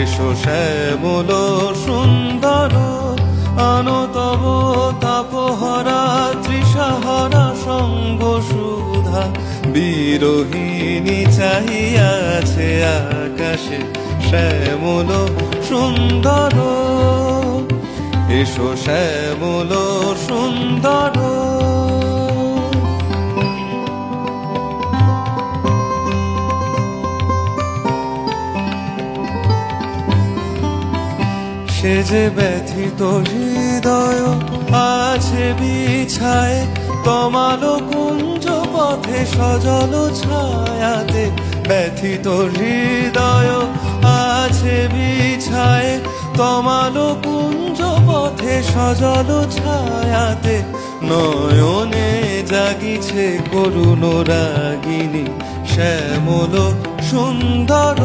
এসো শ্যামল সুন্দর, আনো তব তাপহরা তৃষাহরা সঙ্গ সুধা। বিরোহিণী চাহিয়াছে আকাশে শ্যামল সুন্দর, এসো শ্যামল সুন্দর। সে যে ব্যথিত হৃদয় আছে বিছায়, তমালো কুঞ্জ পথে সজল ছায়াতে। ব্যথিত হৃদয় আছে বিছায়, তমালো কুঞ্জ পথে সজল ছায়াতে। নয়নে জাগিছে করুণ রাগিনী শ্যামল সুন্দর।